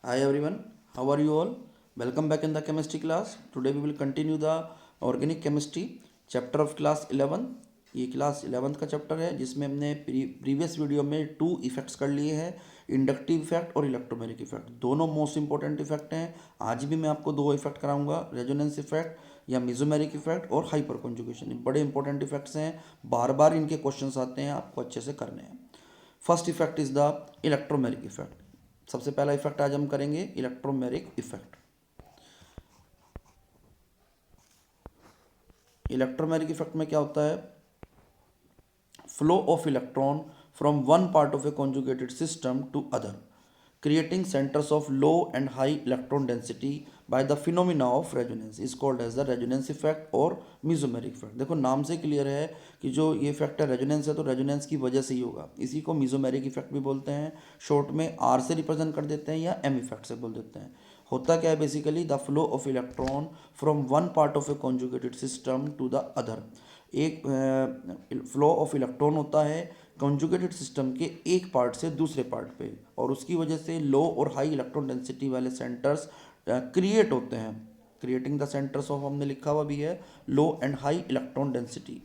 Hi everyone, how are you all? Welcome back in the chemistry class. Today we will continue the organic chemistry chapter of class 11. ये class 11th का chapter है जिसमें हमने previous video में to effects कर लिए हैं, inductive effect और इलेक्ट्रोमैग्नेटिक इफेक्ट। दोनों मोस्ट इंपॉर्टेंट इफेक्ट हैं। आज भी मैं आपको दो इफेक्ट कराऊंगा, रेजोनेंस इफेक्ट या मेसोमेरिक इफेक्ट और हाइपर कॉन्जुगेशन। बड़े इंपॉर्टेंट इफेक्ट्स हैं, बार बार इनके क्वेश्चंस आते हैं, आपको अच्छे से करने हैं। First effect is the electromagnetic effect. सबसे पहला इफेक्ट आज हम करेंगे इलेक्ट्रोमैग्नेटिक इफेक्ट। इलेक्ट्रोमैग्नेटिक इफेक्ट में क्या होता है? Flow of electron from one part of a conjugated system to other, creating centers of low and high electron density by the phenomena of resonance is called as the resonance effect और mesomeric effect। देखो नाम से clear है कि जो ये effect है resonance है, तो रेजोनेंस की वजह से ही होगा। इसी को मेसोमेरिक इफेक्ट भी बोलते हैं, शॉर्ट में आर से रिप्रेजेंट कर देते हैं या एम इफेक्ट से बोल देते हैं। होता क्या है basically? The flow of electron from one part of a conjugated system to the other. एक फ्लो ऑफ इलेक्ट्रॉन होता है कॉन्जुगेटेड सिस्टम के एक पार्ट से दूसरे पार्ट पे, और उसकी वजह से लो और हाई इलेक्ट्रॉन डेंसिटी वाले सेंटर्स क्रिएट होते हैं। क्रिएटिंग द सेंटर्स ऑफ, हमने लिखा हुआ भी है, low and high electron density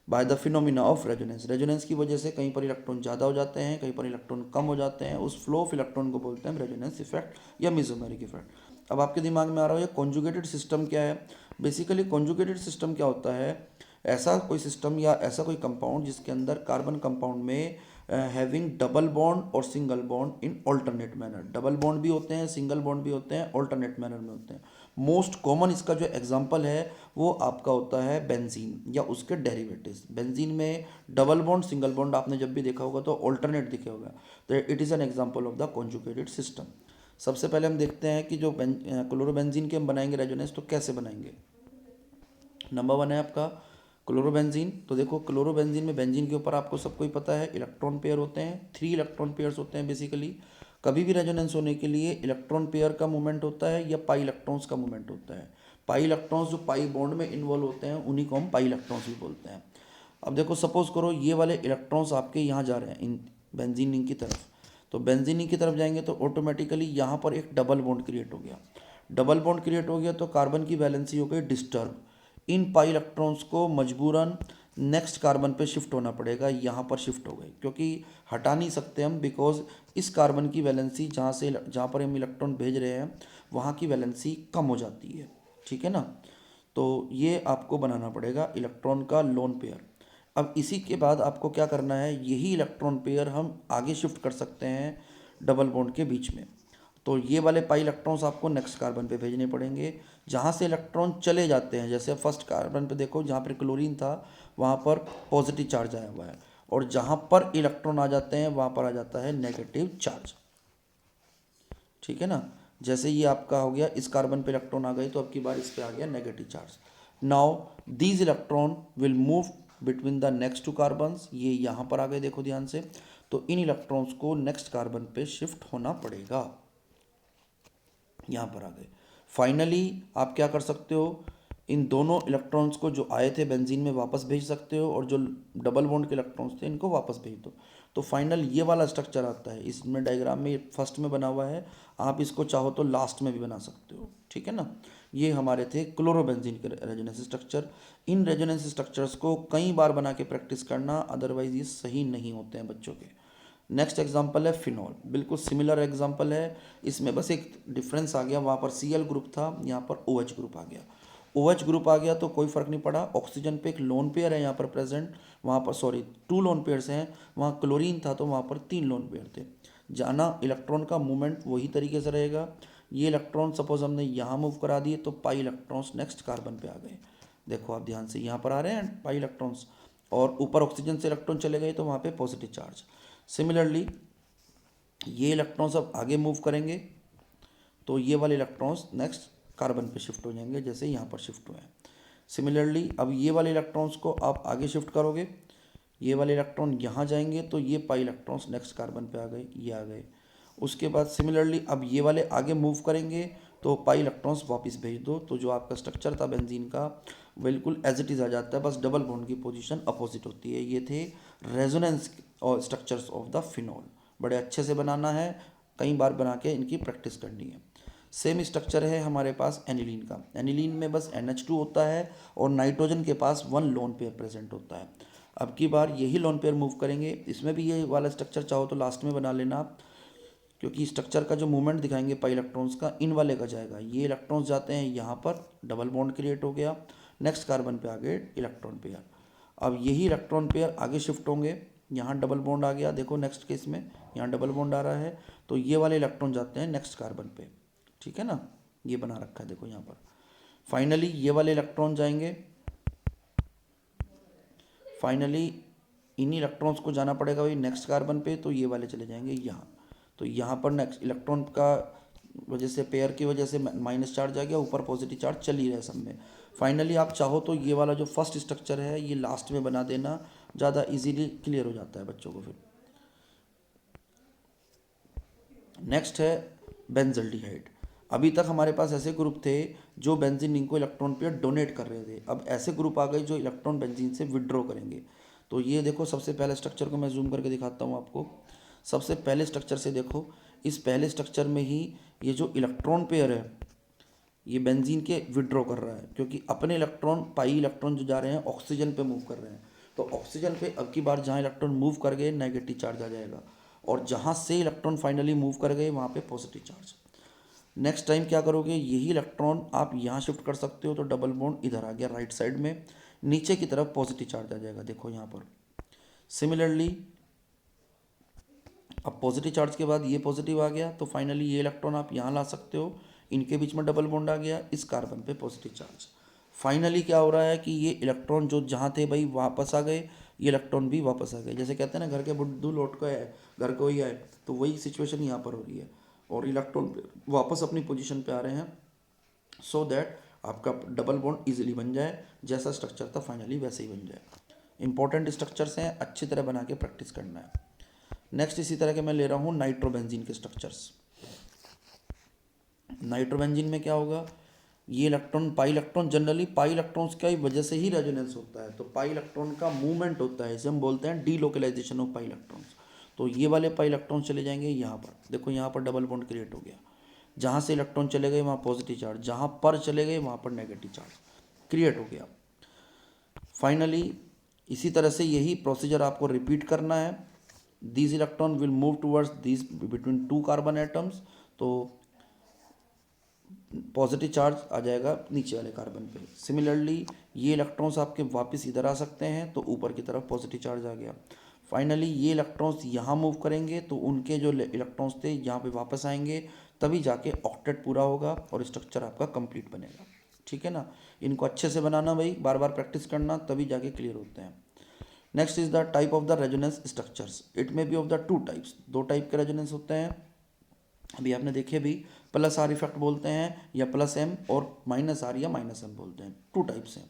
by the phenomena of resonance. Resonance की वजह से कहीं पर इलेक्ट्रॉन ज़्यादा हो जाते हैं, कहीं पर इलेक्ट्रॉन कम हो जाते हैं। उस फ्लो ऑफ इलेक्ट्रॉन को बोलते हैं रेजोनेंस इफेक्ट या मेसोमेरिक इफेक्ट। अब आपके दिमाग में आ रहा है कॉन्जुगेटेड सिस्टम क्या है? बेसिकली कॉन्जुगेटेड सिस्टम क्या होता है? ऐसा कोई सिस्टम या ऐसा कोई कंपाउंड जिसके अंदर कार्बन कंपाउंड में हैविंग डबल बॉन्ड और single bond in alternate manner. Double bond भी होते हैं, सिंगल बॉन्ड भी होते हैं, ऑल्टरनेट मैनर में होते हैं। मोस्ट कॉमन इसका जो एग्जांपल है वो आपका होता है बेंजीन या उसके डेरिवेटिव्स। बेंजीन में डबल बॉन्ड सिंगल बॉन्ड आपने जब भी देखा होगा तो ऑल्टरनेट दिखे होगा, तो it is an example of the conjugated system. सबसे पहले हम देखते हैं कि जो क्लोरोबेंजीन के हम बनाएंगे रेजोनेंस, तो कैसे बनाएंगे। नंबर वन है आपका क्लोरोबेंजीन। तो देखो क्लोरोबेंजीन में, बेंजीन के ऊपर आपको सबको ही पता है इलेक्ट्रॉन पेयर होते हैं, 3 इलेक्ट्रॉन पेयर्स होते हैं बेसिकली। कभी भी रेजोनेंस होने के लिए इलेक्ट्रॉन पेयर का मूवमेंट होता है या पाई इलेक्ट्रॉन्स का मूवमेंट होता है। पाई इलेक्ट्रॉन्स जो पाई बॉन्ड में इन्वॉल्व होते हैं उन्हीं को हम पाई इलेक्ट्रॉन्स भी बोलते हैं। अब देखो सपोज करो ये वाले इलेक्ट्रॉन्स आपके यहाँ जा रहे हैं इन बेंजीन रिंग की तरफ, तो बेंजीन रिंग की तरफ जाएंगे तो ऑटोमेटिकली यहाँ पर एक डबल बॉन्ड क्रिएट हो गया। डबल बॉन्ड क्रिएट हो गया तो कार्बन की वैलेंसी हो गई डिस्टर्ब। इन पाई इलेक्ट्रॉन्स को मजबूरन नेक्स्ट कार्बन पे शिफ्ट होना पड़ेगा। यहाँ पर शिफ्ट हो गए क्योंकि हटा नहीं सकते हम, बिकॉज इस कार्बन की वैलेंसी जहाँ पर हम इलेक्ट्रॉन भेज रहे हैं वहाँ की वैलेंसी कम हो जाती है, ठीक है ना। तो ये आपको बनाना पड़ेगा इलेक्ट्रॉन का लोन पेयर। अब इसी के बाद आपको क्या करना है, यही इलेक्ट्रॉन पेयर हम आगे शिफ्ट कर सकते हैं डबल बॉन्ड के बीच में। तो ये वाले पाई इलेक्ट्रॉन्स आपको नेक्स्ट कार्बन पे भेजने पड़ेंगे जहाँ से इलेक्ट्रॉन चले जाते हैं। जैसे फर्स्ट कार्बन पे देखो जहाँ पर क्लोरीन था वहाँ पर पॉजिटिव चार्ज आया हुआ है, और जहाँ पर इलेक्ट्रॉन आ जाते हैं वहाँ पर आ जाता है नेगेटिव चार्ज, ठीक है ना। जैसे ये आपका हो गया, इस कार्बन पे इलेक्ट्रॉन आ गए तो अब की बार इस पे आ गया negative charge. Now these electron will move between the next two carbons. ये यहाँ पर आ गए, देखो ध्यान से। तो इन इलेक्ट्रॉन्स को नेक्स्ट कार्बन पे शिफ्ट होना पड़ेगा, यहाँ पर आ गए। फाइनली आप क्या कर सकते हो, इन दोनों इलेक्ट्रॉन्स को जो आए थे बेंजीन में वापस भेज सकते हो, और जो डबल बॉन्ड के इलेक्ट्रॉन्स थे इनको वापस भेज दो। तो फाइनल ये वाला स्ट्रक्चर आता है। इसमें डायग्राम में फर्स्ट में बना हुआ है, आप इसको चाहो तो लास्ट में भी बना सकते हो, ठीक है ना। ये हमारे थे क्लोरोबेंजीन के resonance structure. In resonance structures को कई बार बना के प्रैक्टिस करना, अदरवाइज ये सही नहीं होते हैं बच्चों के। नेक्स्ट एग्जाम्पल है फिनॉल। बिल्कुल सिमिलर एग्जाम्पल है, इसमें बस एक डिफरेंस आ गया, वहाँ पर Cl ग्रुप था, यहाँ पर OH ग्रुप आ गया। OH ग्रुप आ गया तो कोई फर्क नहीं पड़ा। ऑक्सीजन पे एक लोन पेयर है यहाँ पर प्रेजेंट, वहाँ पर सॉरी 2 लोन पेयर्स हैं। वहाँ क्लोरीन था तो वहाँ पर 3 लोन पेयर थे। जाना इलेक्ट्रॉन का मूवमेंट वही तरीके से रहेगा। ये इलेक्ट्रॉन सपोज हमने यहाँ मूव करा दिए तो पाई इलेक्ट्रॉन्स नेक्स्ट कार्बन पे आ गए। देखो आप ध्यान से, यहाँ पर आ रहे हैं पाई इलेक्ट्रॉन्स, और ऊपर ऑक्सीजन से इलेक्ट्रॉन चले गए तो वहाँ पे पॉजिटिव चार्ज। सिमिलरली ये इलेक्ट्रॉन्स अब आगे मूव करेंगे तो ये वाले इलेक्ट्रॉन्स नेक्स्ट कार्बन पे शिफ्ट हो जाएंगे, जैसे यहाँ पर शिफ्ट हुए हैं। सिमिलरली अब ये वाले इलेक्ट्रॉन्स को आप आगे शिफ्ट करोगे, ये वाले इलेक्ट्रॉन यहाँ जाएंगे तो ये पाई इलेक्ट्रॉन्स नेक्स्ट कार्बन पे आ गए, ये आ गए। उसके बाद सिमिलरली अब ये वाले आगे मूव करेंगे तो पाई इलेक्ट्रॉन्स वापस भेज दो, तो जो आपका स्ट्रक्चर था बेंजीन का बिल्कुल एज इट इज़ आ जाता है, बस डबल बॉन्ड की पोजीशन अपोजिट होती है। ये थे रेजोनेंस और स्ट्रक्चर्स ऑफ द फिनॉल। बड़े अच्छे से बनाना है, कई बार बना के इनकी प्रैक्टिस करनी है। सेम स्ट्रक्चर है हमारे पास एनिलीन का। एनिलीन में बस NH2 होता है और नाइट्रोजन के पास 1 लोन पेयर प्रेजेंट होता है। अब की बार यही लोन पेयर मूव करेंगे, इसमें भी ये वाला स्ट्रक्चर चाहो तो लास्ट में बना लेना आप, क्योंकि स्ट्रक्चर का जो मूवमेंट दिखाएंगे पाई इलेक्ट्रॉन्स का इन वाले का जाएगा। ये इलेक्ट्रॉन्स जाते हैं यहाँ पर, डबल बॉन्ड क्रिएट हो गया, नेक्स्ट कार्बन पे आ गए इलेक्ट्रॉन पेयर। अब यही इलेक्ट्रॉन पेयर आगे शिफ्ट होंगे, यहाँ डबल बॉन्ड आ गया, देखो नेक्स्ट केस में यहाँ डबल बॉन्ड आ रहा है, तो ये वाले इलेक्ट्रॉन जाते हैं नेक्स्ट कार्बन पे, ठीक है ना, ये बना रखा है देखो यहाँ पर। फाइनली ये वाले इलेक्ट्रॉन जाएंगे, फाइनली इन इलेक्ट्रॉन्स को जाना पड़ेगा वही नेक्स्ट कार्बन पे, तो ये वाले चले जाएंगे यहाँ। तो यहाँ पर नेक्स्ट इलेक्ट्रॉन का वजह से, पेयर की वजह से माइनस चार्ज आ गया, ऊपर पॉजिटिव चार्ज चल ही रहा है सब में। फाइनली आप चाहो तो ये वाला जो फर्स्ट स्ट्रक्चर है ये लास्ट में बना देना, ज़्यादा इजीली क्लियर हो जाता है बच्चों को फिर। नेक्स्ट है बेंजल्डिहाइड। अभी तक हमारे पास ऐसे ग्रुप थे जो बेंजीन रिंग को इलेक्ट्रॉन पेयर डोनेट कर रहे थे, अब ऐसे ग्रुप आ गए जो इलेक्ट्रॉन बेंजीन से विड्रॉ करेंगे। तो ये देखो सबसे पहले स्ट्रक्चर को मैं जूम करके दिखाता हूँ आपको। सबसे पहले स्ट्रक्चर से देखो, इस पहले स्ट्रक्चर में ही ये जो इलेक्ट्रॉन पेयर है ये बेंजीन के विड्रॉ कर रहा है, क्योंकि अपने इलेक्ट्रॉन पाई इलेक्ट्रॉन जो जा रहे हैं ऑक्सीजन पे मूव कर रहे हैं। तो ऑक्सीजन पे अब की बार जहाँ इलेक्ट्रॉन मूव कर गए नेगेटिव चार्ज आ जाएगा, और जहाँ से इलेक्ट्रॉन फाइनली मूव कर गए वहाँ पे पॉजिटिव चार्ज। नेक्स्ट टाइम क्या करोगे, यही इलेक्ट्रॉन आप यहाँ शिफ्ट कर सकते हो, तो डबल बॉन्ड इधर आ गया राइट साइड में, नीचे की तरफ पॉजिटिव चार्ज आ जाएगा देखो यहाँ पर। सिमिलरली अब पॉजिटिव चार्ज के बाद ये पॉजिटिव आ गया, तो फाइनली ये इलेक्ट्रॉन आप यहाँ ला सकते हो, इनके बीच में डबल बॉन्ड आ गया, इस कार्बन पे पॉजिटिव चार्ज। फाइनली क्या हो रहा है कि ये इलेक्ट्रॉन जो जहाँ थे भाई वापस आ गए, ये इलेक्ट्रॉन भी वापस आ गए। जैसे कहते हैं ना घर के बुद्धू लौट को आए, घर को ही आए, तो वही सिचुएशन यहाँ पर हो रही है, और इलेक्ट्रॉन वापस अपनी पोजीशन पे आ रहे हैं, सो दैट आपका डबल बॉन्ड इजीली बन जाए, जैसा स्ट्रक्चर था फाइनली वैसे ही बन जाए। इंपॉर्टेंट स्ट्रक्चर्स हैं, अच्छी तरह बना के प्रैक्टिस करना है। नेक्स्ट इसी तरह के मैं ले रहा हूँ नाइट्रोबेंजीन के स्ट्रक्चर्स। नाइट्रोबेंजीन में क्या होगा, ये electron pi electron, generally pi electrons की वजह से ही रेजोनेंस होता है, तो पाई इलेक्ट्रॉन का मूवमेंट होता है, इसे हम बोलते हैं डीलोकलाइजेशन ऑफ पाई इलेक्ट्रॉन्स। तो ये वाले पाई इलेक्ट्रॉन चले जाएंगे यहाँ पर, देखो यहाँ पर डबल बॉन्ड क्रिएट हो गया, जहाँ से इलेक्ट्रॉन चले गए वहाँ पॉजिटिव चार्ज, जहाँ पर चले गए वहाँ पर नेगेटिव चार्ज क्रिएट हो गया। फाइनली इसी तरह से यही प्रोसीजर आपको रिपीट करना है। These electron will move towards these between 2 carbon atoms, तो पॉजिटिव चार्ज आ जाएगा नीचे वाले कार्बन पे। सिमिलरली ये इलेक्ट्रॉन्स आपके वापस इधर आ सकते हैं, तो ऊपर की तरफ पॉजिटिव चार्ज आ गया। फाइनली ये इलेक्ट्रॉन्स यहाँ मूव करेंगे, तो उनके जो इलेक्ट्रॉन्स थे यहाँ पे वापस आएंगे, तभी जाके ऑक्टेट पूरा होगा और स्ट्रक्चर आपका कंप्लीट बनेगा, ठीक है ना। इनको अच्छे से बनाना भाई, बार बार प्रैक्टिस करना, तभी जाके क्लियर होते हैं। Next is the type of the resonance structures. It may be of the 2 types, 2 type के रेजोनेंस होते हैं, अभी आपने देखे भी, प्लस आर इफेक्ट बोलते हैं या प्लस एम, और माइनस आर या माइनस एम बोलते हैं। 2 टाइप्स हैं।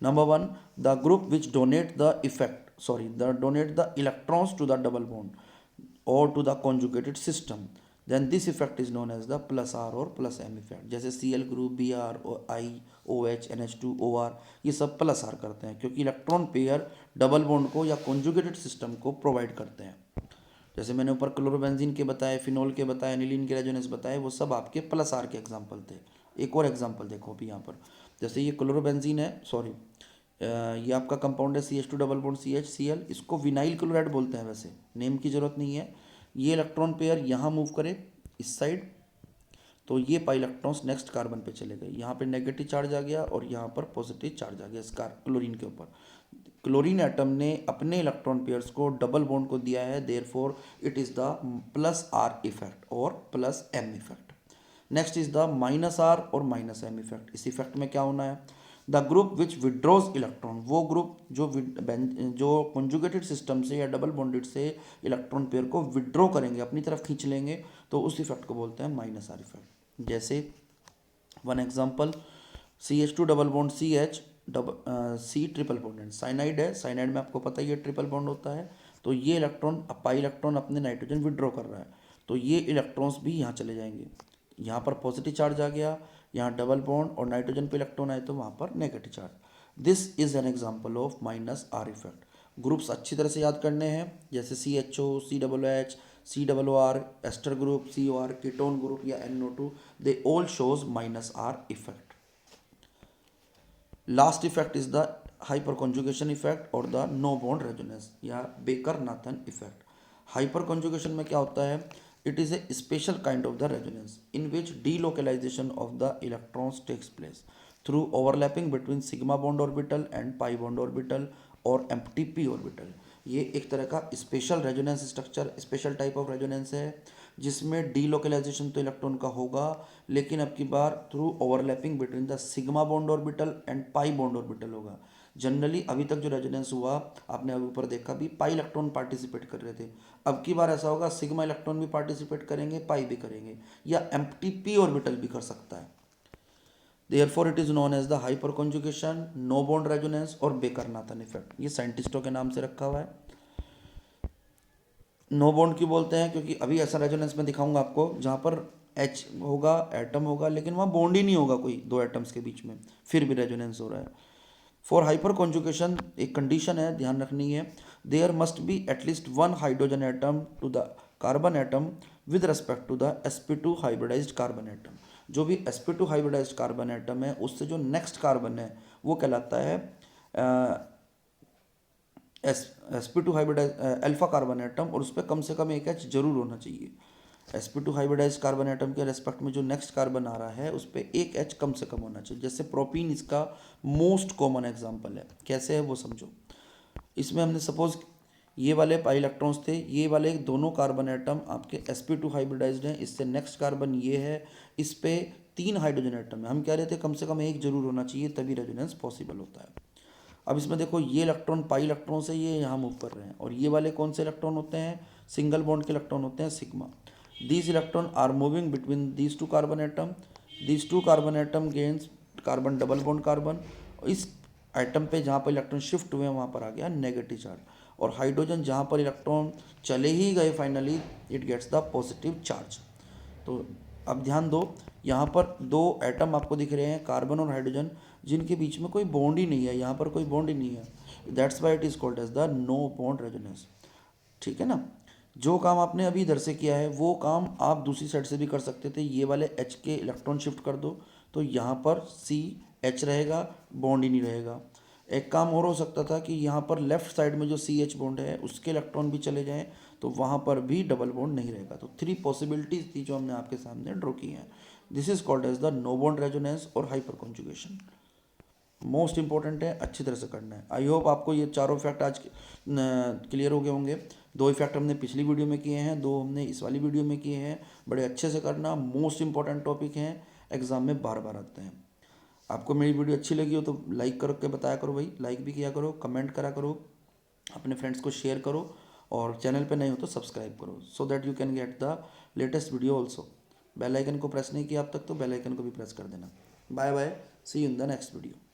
Number 1, the group which donate the effect donate the electrons to the double bond और to the conjugated system, then this effect is known as the plus R और plus M effect. जैसे Cl group, Br, I, OH, NH2, OR, ये सब plus are करते हैं, क्योंकि electron pair double bond को या कॉन्जुगेटेड सिस्टम को प्रोवाइड करते हैं। जैसे मैंने ऊपर क्लोरोबेंजीन के बताए, फिनोल के बताए, एनिलीन के रेजोनेंस बताए, वो सब आपके प्लस आर के एग्जाम्पल थे। एक और एग्जाम्पल देखो अभी यहाँ पर, जैसे ये क्लोरोबेंजीन है, सॉरी ये आपका कंपाउंड है CH2 double bond CH, Cl, इसको विनाइल क्लोराइड बोलते हैं, वैसे नेम की जरूरत नहीं है। ये इलेक्ट्रॉन पेयर यहाँ मूव करे इस साइड, तो ये पाई इलेक्ट्रॉन्स नेक्स्ट कार्बन पे चले गए, यहाँ पे नेगेटिव चार्ज आ गया और यहाँ पर पॉजिटिव चार्ज आ गया इस क्लोरीन के ऊपर। क्लोरीन एटम ने अपने इलेक्ट्रॉन पेयर्स को डबल बॉन्ड को दिया है, therefore it is the plus R effect और plus M effect. Next is the minus R और माइनस एम इफेक्ट। इस इफेक्ट में क्या होना है, the group which withdraws electron, वो ग्रुप जो कॉन्जुगेटेड सिस्टम से या डबल बॉन्डेड से इलेक्ट्रॉन पेयर को विड्रॉ करेंगे, अपनी तरफ खींच लेंगे, तो उस इफेक्ट को बोलते हैं माइनस आर इफेक्ट। जैसे one example, CH2 double bond CH, C triple bond, cyanide है, साइनाइड में आपको पता ही है ट्रिपल बॉन्ड होता है, तो ये इलेक्ट्रॉन पाई इलेक्ट्रॉन अपने नाइट्रोजन विड्रॉ कर रहा है, तो ये इलेक्ट्रॉन्स भी यहाँ चले जाएंगे, यहाँ पर पॉजिटिव चार्ज आ गया, यहाँ डबल बॉन्ड और नाइट्रोजन पे इलेक्ट्रॉन आए तो वहाँ पर negative charge. This is an example of minus are effect. Groups अच्छी तरह से याद करने हैं, जैसे CHO, COOH, COOR, ester group, COR, ketone group या NO2, they all shows -R effect. Last effect is the hyperconjugation effect or the no bond resonance या baker-Nathan effect. Hyperconjugation में क्या होता है? It is a special kind of the resonance in which delocalization of the electrons takes place through overlapping between sigma bond orbital and pi bond orbital और empty p orbital. ये एक तरह का special resonance structure, special type of resonance है जिसमें delocalisation तो electron का होगा, लेकिन अब की बार through overlapping between the sigma bond orbital and pi bond orbital होगा. जनरली अभी तक जो रेजोनेंस हुआ आपने अभी ऊपर देखा भी पाई इलेक्ट्रॉन पार्टिसिपेट कर रहे थे. अब की बार ऐसा होगा सिग्मा इलेक्ट्रॉन भी पार्टिसिपेट करेंगे, पाई भी करेंगे, या एम्प्टी पी ऑर्बिटल भी कर सकता है. Therefore it is known as the hyperconjugation, no bond resonance और बेकर-नाथन इफेक्ट. ये साइंटिस्टों के नाम से रखा हुआ है. नो बॉन्ड क्यों बोलते हैं? क्योंकि अभी ऐसा रेजोनेंस में दिखाऊंगा आपको जहाँ पर H होगा, एटम होगा, लेकिन वहाँ बॉन्ड ही नहीं होगा कोई दो एटम्स के बीच में, फिर भी रेजोनेंस हो रहा है. फॉर हाइपर कॉन्जुगेशन एक कंडीशन है, ध्यान रखनी है. There must be at least one hydrogen atom to the carbon atom with respect to the sp2 hybridised carbon atom. जो भी sp2 हाइब्रिडाइज्ड कार्बन एटम है उससे जो नेक्स्ट कार्बन है वो कहलाता है sp2 hybridise alpha carbon atom, और उस पर कम से कम एक H जरूर होना चाहिए. sp2 हाइब्रिडाइज कार्बन एटम के रेस्पेक्ट में जो नेक्स्ट कार्बन आ रहा है उस पर एक H कम से कम होना चाहिए. जैसे प्रोपीन इसका मोस्ट कॉमन एग्जांपल है. कैसे है वो समझो. इसमें हमने सपोज ये वाले पाई इलेक्ट्रॉन्स थे, ये वाले दोनों कार्बन एटम आपके sp2 हाइब्रिडाइज्ड हैं, इससे नेक्स्ट कार्बन ये है, इस पे 3 हाइड्रोजन एटम है. हम कह रहे थे कम से कम एक जरूर होना चाहिए तभी रेजोनेंस पॉसिबल होता है. अब इसमें देखो ये इलेक्ट्रॉन पाई इलेक्ट्रॉन से ये यहाँ मूव कर रहे हैं, और ये वाले कौन से इलेक्ट्रॉन होते हैं? सिंगल बॉन्ड के इलेक्ट्रॉन होते हैं, sigma. These electron are moving between these two carbon atom. These two carbon atom gains carbon double bond carbon. इस एटम पे जहाँ पर इलेक्ट्रॉन शिफ्ट हुए हैं वहाँ पर आ गया नेगेटिव चार्ज, और हाइड्रोजन जहाँ पर इलेक्ट्रॉन चले ही गए finally it gets the positive charge. तो अब ध्यान दो, यहाँ पर दो एटम आपको दिख रहे हैं कार्बन और हाइड्रोजन, जिनके बीच में कोई बॉन्ड ही नहीं है, यहाँ पर कोई बॉन्ड ही नहीं है. That's why it is called as the no bond resonance. ठीक है ना. जो काम आपने अभी इधर से किया है वो काम आप दूसरी साइड से भी कर सकते थे. ये वाले H के इलेक्ट्रॉन शिफ्ट कर दो तो यहाँ पर CH रहेगा, बॉन्ड ही नहीं रहेगा. एक काम और हो सकता था कि यहाँ पर लेफ्ट साइड में जो CH बॉन्ड है उसके इलेक्ट्रॉन भी चले जाएं तो वहाँ पर भी डबल बॉन्ड नहीं रहेगा. तो 3 पॉसिबिलिटीज थी जो हमने आपके सामने ड्रॉ की हैं. This is called as the no bond resonance और हाइपर कॉन्जुगेशन. मोस्ट इंपॉर्टेंट है, अच्छी तरह से करना है. आई होप आपको ये चारों इफेक्ट आज क्लियर हो गए होंगे. 2 इफेक्ट हमने पिछली वीडियो में किए हैं, 2 हमने इस वाली वीडियो में किए हैं. बड़े अच्छे से करना, मोस्ट इंपॉर्टेंट टॉपिक हैं, एग्जाम में बार बार आते हैं. आपको मेरी वीडियो अच्छी लगी हो तो लाइक करके बताया करो भाई, लाइक भी किया करो, कमेंट करा करो, अपने फ्रेंड्स को शेयर करो, और चैनल पे नए हो तो सब्सक्राइब करो so that you can get the latest video also. Bell icon को प्रेस नहीं किया अब तक तो बेल आइकन को भी प्रेस कर देना. Bye bye, see you in the next video.